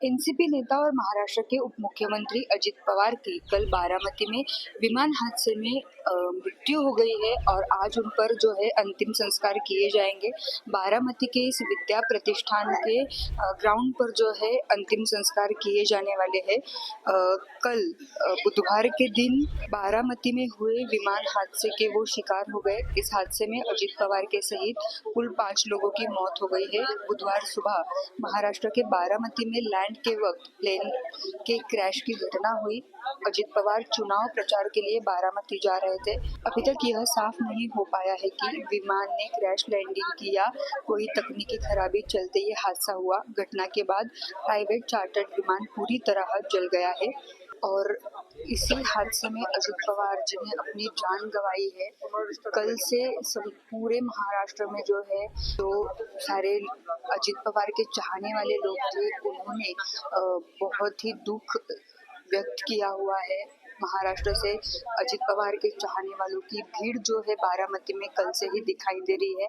NCP नेता और महाराष्ट्र के उप मुख्यमंत्री अजित पवार की कल बारामती में विमान हादसे में मृत्यु हो गई है और आज उन पर जो है अंतिम संस्कार किए जाएंगे। बारामती के इस विद्या प्रतिष्ठान के ग्राउंड पर जो है अंतिम संस्कार किए जाने वाले हैं। कल बुधवार के दिन बारामती में हुए विमान हादसे के वो शिकार हो गए। इस हादसे में अजित पवार के सहित कुल 5 लोगों की मौत हो गई है। बुधवार सुबह महाराष्ट्र के बारामती में लैंड के वक्त प्लेन के क्रैश की घटना हुई। अजित पवार चुनाव प्रचार के लिए बारामती जा रहे थे। अभी तक यह साफ नहीं हो पाया है कि विमान ने क्रैश लैंडिंग की या कोई तकनीकी खराबी चलते ये हादसा हुआ। घटना के बाद प्राइवेट चार्टर्ड विमान पूरी तरह जल गया है और इसी हादसे में अजित पवार जी ने अपनी जान गंवाई है। कल से पूरे महाराष्ट्र में जो है तो सारे अजित पवार के चाहने वाले लोग थे, उन्होंने बहुत ही दुख व्यक्त किया हुआ है। महाराष्ट्र से अजित पवार के चाहने वालों की भीड़ जो है बारामती में कल से ही दिखाई दे रही है।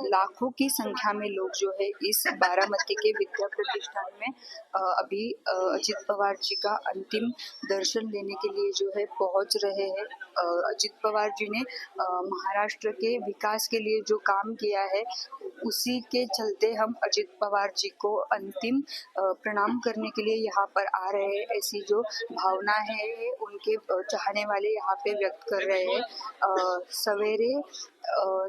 लाखों की संख्या में लोग जो है इस बारामती के विद्या प्रतिष्ठान में अभी अजित पवार जी का अंतिम दर्शन लेने के लिए जो है पहुंच रहे हैं। अजित पवार जी ने महाराष्ट्र के विकास के लिए जो काम किया है उसी के चलते हम अजित पवार जी को अंतिम प्रणाम करने के लिए यहाँ पर आ रहे हैं। ऐसी जो भावना है उनके चाहने वाले यहाँ पे व्यक्त कर रहे हैं। सवेरे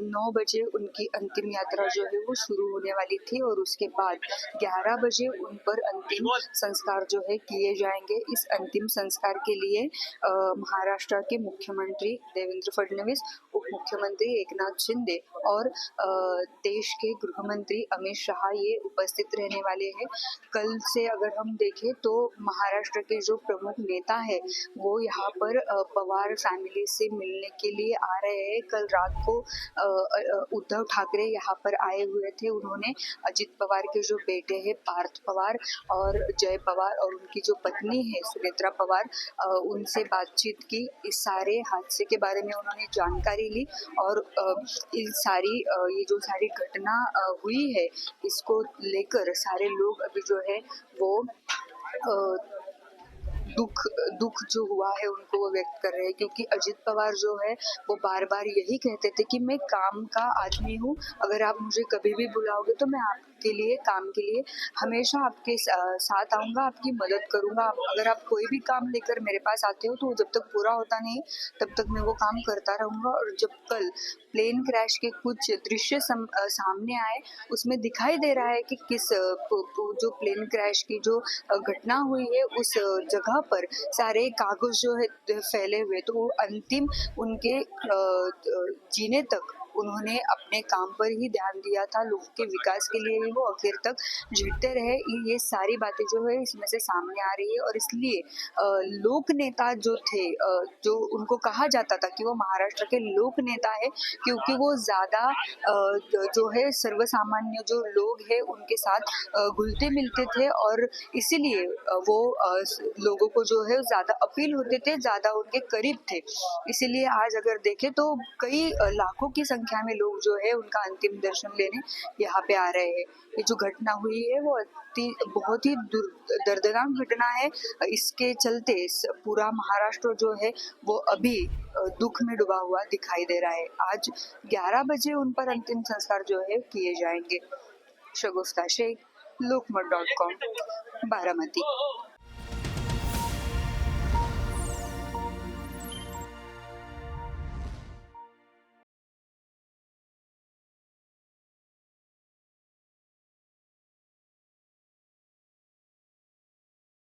9 बजे उनकी अंतिम यात्रा जो है वो शुरू होने वाली थी और उसके बाद 11 बजे उन पर अंतिम संस्कार जो है किए जाएंगे। इस अंतिम संस्कार के लिए महाराष्ट्र के मुख्यमंत्री देवेंद्र फडणवीस, उप मुख्यमंत्री एकनाथ शिंदे और देश के गृह मंत्री अमित शाह ये उपस्थित रहने वाले हैं। कल से अगर हम देखें तो महाराष्ट्र के जो प्रमुख नेता है वो यहाँ पर पवार फैमिली से मिलने के लिए आ रहे हैं। कल रात को उद्धव ठाकरे यहाँ पर आए हुए थे। उन्होंने अजित पवार के जो बेटे हैं पार्थ पवार और जय पवार और उनकी जो पत्नी है सुनेत्रा पवार, उनसे बातचीत की। इस सारे हादसे के बारे में उन्होंने जानकारी ली और ये जो सारी घटना हुई है इसको लेकर सारे लोग अभी जो है वो दुख जो हुआ है उनको वो व्यक्त कर रहे हैं, क्योंकि अजित पवार जो है वो बार बार यही कहते थे कि मैं काम का आदमी हूँ, अगर आप मुझे कभी भी बुलाओगे तो मैं आपके लिए काम के लिए हमेशा आपके साथ आऊँगा, आपकी मदद करूँगा। अगर आप कोई भी काम लेकर मेरे पास आते हो तो जब तक पूरा होता नहीं तब तक मैं वो काम करता रहूँगा। और जब कल प्लेन क्रैश के कुछ दृश्य सामने आए उसमें दिखाई दे रहा है कि किस जो प्लेन क्रैश की जो घटना हुई है उस जगह पर सारे कागज जो है फैले हुए, तो वो अंतिम उनके जीने तक उन्होंने अपने काम पर ही ध्यान दिया था। लोगों के विकास के लिए ही वो आखिर तक जीते रहे। ये सारी बातें जो है इसमें से सामने आ रही है और इसलिए लोक नेता जो थे, जो उनको कहा जाता था कि वो महाराष्ट्र के लोक नेता है, क्योंकि वो ज़्यादा जो है सर्वसामान्य जो लोग हैं उनके साथ घुलते मिलते थे और इसीलिए वो लोगों को जो है ज़्यादा अपील होते थे, ज़्यादा उनके करीब थे। इसीलिए आज अगर देखें तो कई लाखों की संख्या में लोग जो है उनका अंतिम दर्शन लेने यहाँ पे आ रहे हैं। ये जो घटना हुई है वो बहुत ही दर्दनाक घटना है। इसके चलते पूरा महाराष्ट्र जो है वो अभी दुख में डूबा हुआ दिखाई दे रहा है। आज 11 बजे उन पर अंतिम संस्कार जो है किए जाएंगे। शगुफ्ता शेख, लोकमत.com, बारामती।